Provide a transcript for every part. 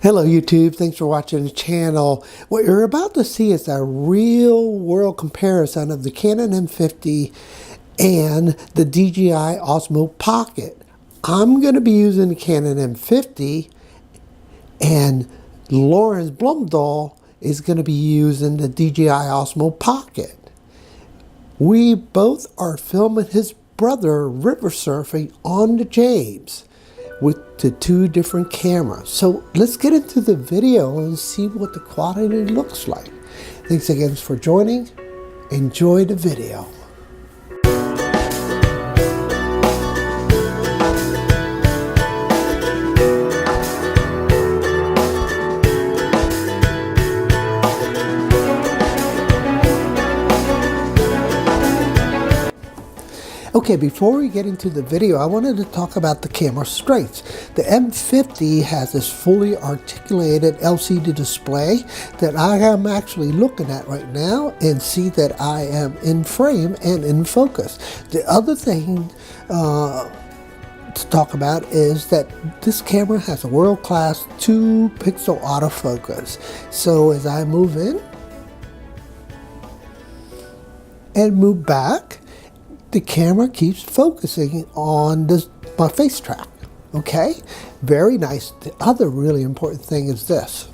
Hello YouTube, thanks for watching the channel. What you're about to see is a real world comparison of the Canon M50 and the DJI Osmo Pocket. I'm going to be using the Canon M50 and Lawrence Blomdahl is going to be using the DJI Osmo Pocket. We both are filming his brother river surfing on the James with the two different cameras. So let's get into the video and see what the quality looks like. Thanks again for joining. Enjoy the video. Okay, before we get into the video, I wanted to talk about the camera strengths. The M50 has this fully articulated LCD display that I am actually looking at right now and see that I am in frame and in focus. The other thing to talk about is that this camera has a world-class 2-pixel autofocus. So as I move in and move back, the camera keeps focusing on my face track. Okay, very nice. The other really important thing is this.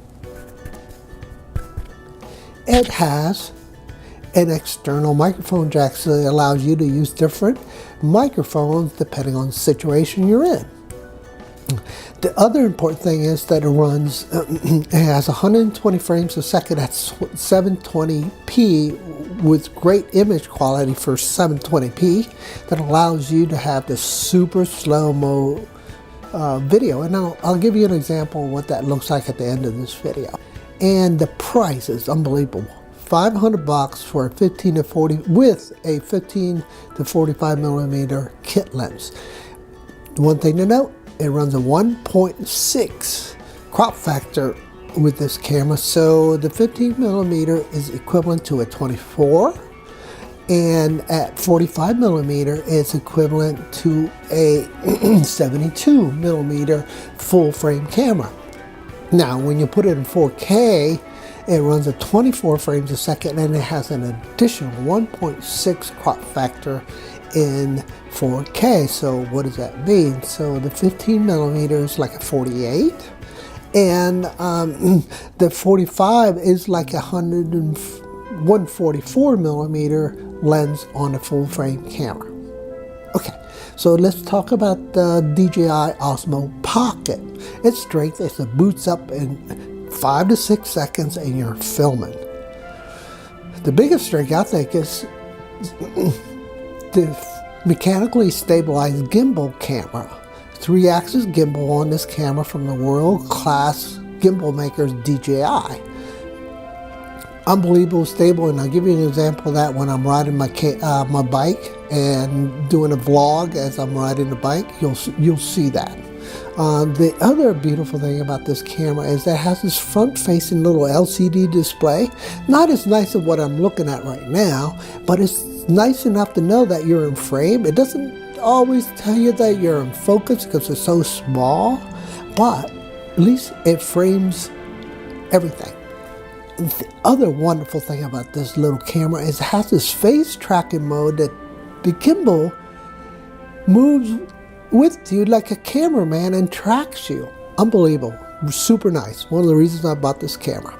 It has an external microphone jack, so it allows you to use different microphones depending on the situation you're in. The other important thing is that it has 120 frames a second at 720p with great image quality for 720p that allows you to have the super slow-mo video. And I'll give you an example of what that looks like at the end of this video. And the price is unbelievable. $500 for a 15 to 40 with a 15 to 45 millimeter kit lens. One thing to note, it runs a 1.6 crop factor with this camera, so the 15 millimeter is equivalent to a 24, and at 45 millimeter it's equivalent to a 72 millimeter full frame camera. Now when you put it in 4K, it runs at 24 frames a second and it has an additional 1.6 crop factor in 4K. So what does that mean? So the 15 millimeter is like a 48, and the 45 is like a 144 millimeter lens on a full frame camera. Okay, so let's talk about the DJI Osmo Pocket. Its strength is it boots up in 5 to 6 seconds and you're filming. The biggest strength I think is the mechanically stabilized gimbal camera. 3-axis gimbal on this camera from the world-class gimbal makers DJI. Unbelievable stable, and I'll give you an example of that when I'm riding my bike and doing a vlog as I'm riding the bike. You'll see that. The other beautiful thing about this camera is that it has this front-facing little LCD display. Not as nice as what I'm looking at right now, but it's nice enough to know that you're in frame. It doesn't always tell you that you're in focus because it's so small, but at least it frames everything. The other wonderful thing about this little camera is it has this face tracking mode that the gimbal moves with you like a cameraman and tracks you. Unbelievable. Super nice. One of the reasons I bought this camera.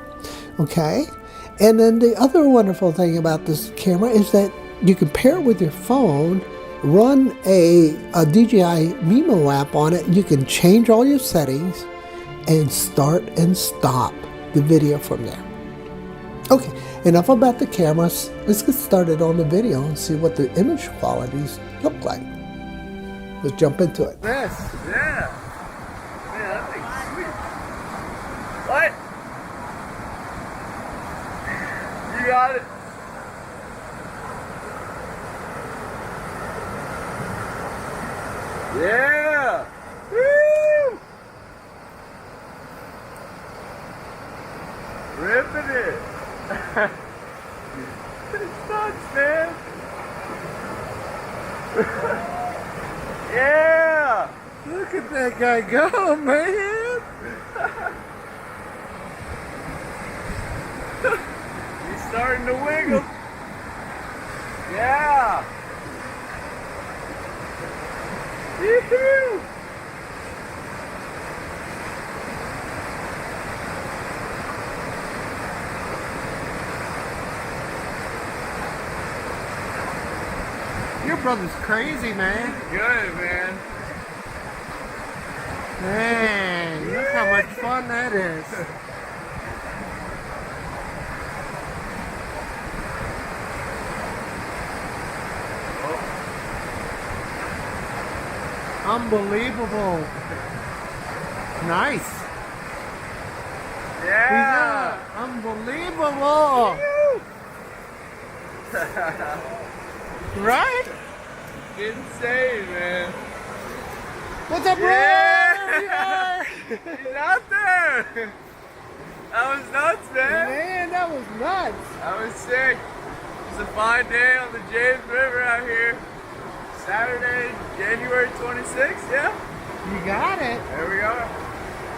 Okay? And then the other wonderful thing about this camera is that you can pair it with your phone, run a DJI Mimo app on it. You can change all your settings and start and stop the video from there. Okay, enough about the cameras. Let's get started on the video and see what the image qualities look like. Let's jump into it. Yes, yeah. Man, that thing's sweet. What? You got it. Yeah! Woo! Ripping it! It's nuts, man! Yeah! Look at that guy go, man! starting to wiggle. Yeah. Yoo-hoo. Your brother's crazy, man. Good, man. Man, look how much fun that is. Unbelievable. Nice. Yeah. Unbelievable. Right? Insane, man. What's up, bro? Yeah. He's out there. That was nuts, man. Man, that was nuts. That was sick. It's a fine day on the James River out here. Saturday, January 26th, yeah? You got it. There we go.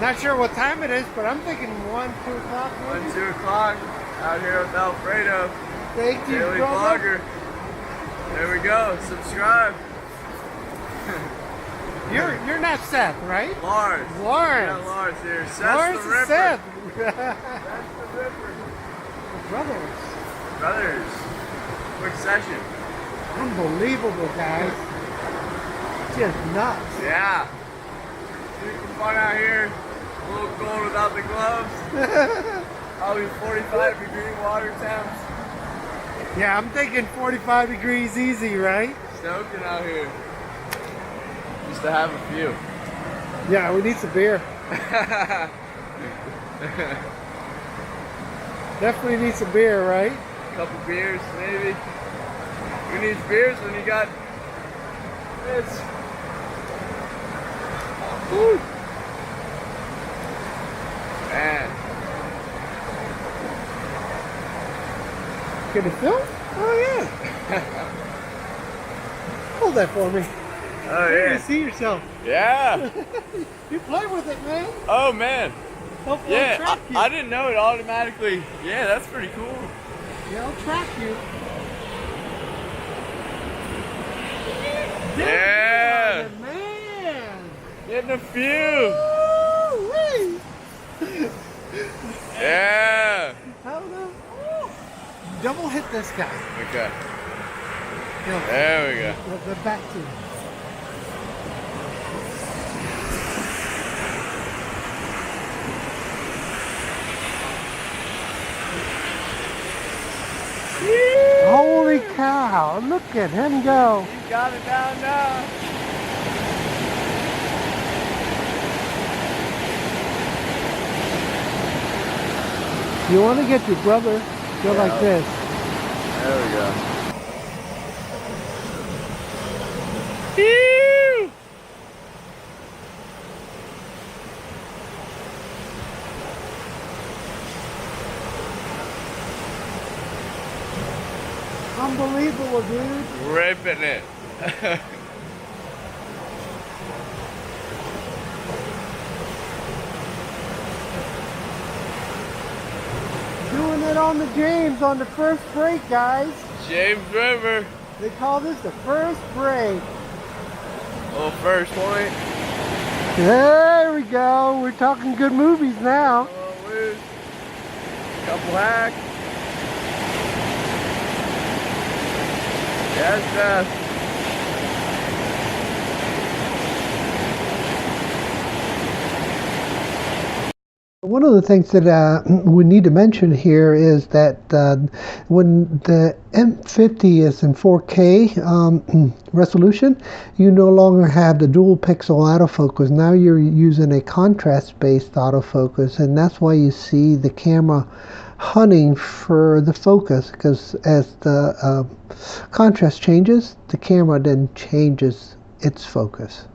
Not sure what time it is, but I'm thinking 1, 2 o'clock. 1, 2 o'clock out here with Alfredo, Thank you, daily brother. vlogger. There we go. Subscribe. You're not Seth, right? Lawrence. Lawrence. Yeah, Lawrence here. Seth's Lawrence the and Ripper. Seth. That's the Ripper. Brothers. Brothers. Quick session. Unbelievable, guys. Just nuts. Yeah. Super fun out here. A little cold without the gloves. Probably 45-degree water temps. Yeah, I'm thinking 45 degrees easy, right? Stoking out here. Just to have a few. Yeah, we need some beer. Definitely need some beer, right? Couple beers, maybe. Who needs beers when you got this? Woo. Man. Can it film? Oh, yeah. Hold that for me. Oh, You yeah. see yourself. Yeah. You play with it, man. Oh, man. Hopefully I'll Yeah, track you. I didn't know it automatically. Yeah, that's pretty cool. Yeah, I'll track you. Yeah. Oh, man. Getting a few. Woo-wee. Yeah. How the? Double hit this guy. Okay. No, There we go. the back to him. Holy cow, look at him go. He's got it down now. You want to get your brother, go Yeah. like this. There we go. Ew. Unbelievable, dude. Ripping it. Doing it on the James on the first break, guys. James River. They call this the first break. Little first point. There we go. We're talking good movies now. Oh, loose. Couple hacks. Yes, Seth. One of the things that we need to mention here is that when the M50 is in 4K resolution, you no longer have the dual pixel autofocus. Now you're using a contrast-based autofocus, and that's why you see the camera hunting for the focus, because as the contrast changes, the camera then changes its focus.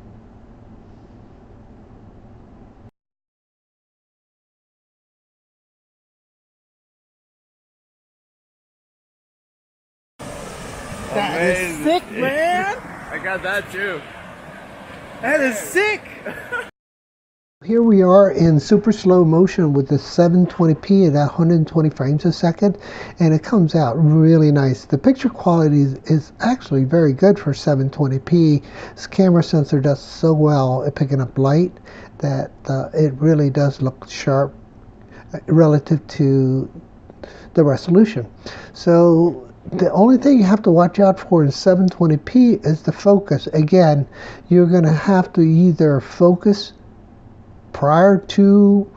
That is Amazing. sick, man. I got that too. That is sick. Here we are in super slow motion with the 720p at 120 frames a second, and it comes out really nice. The picture quality is actually very good for 720p. This camera sensor does so well at picking up light that it really does look sharp relative to the resolution. So the only thing you have to watch out for in 720p is the focus. Again, you're going to have to either focus prior to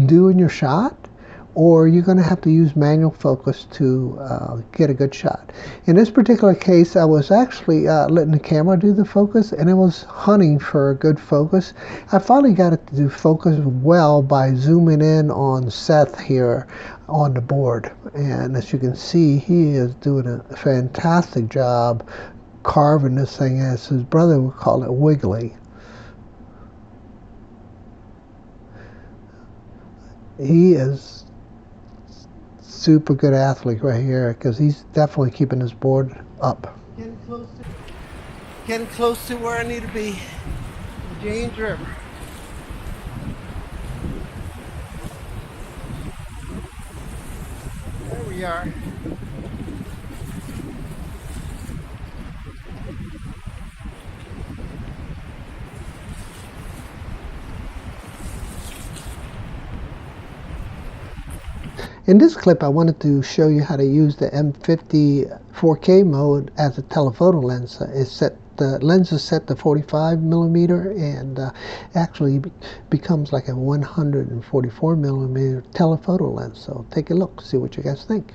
doing your shot, or you're going to have to use manual focus to get a good shot. In this particular case, I was actually letting the camera do the focus, and it was hunting for a good focus. I finally got it to do focus well by zooming in on Seth here on the board, and as you can see, he is doing a fantastic job carving this thing, as his brother would call it, wiggly. He is super good athlete right here, because he's definitely keeping his board up. Getting close to where I need to be, the James River. There we are. In this clip, I wanted to show you how to use the M50 4K mode as a telephoto lens. The lens is set to 45 millimeter, and actually becomes like a 144 millimeter telephoto lens. So take a look, see what you guys think.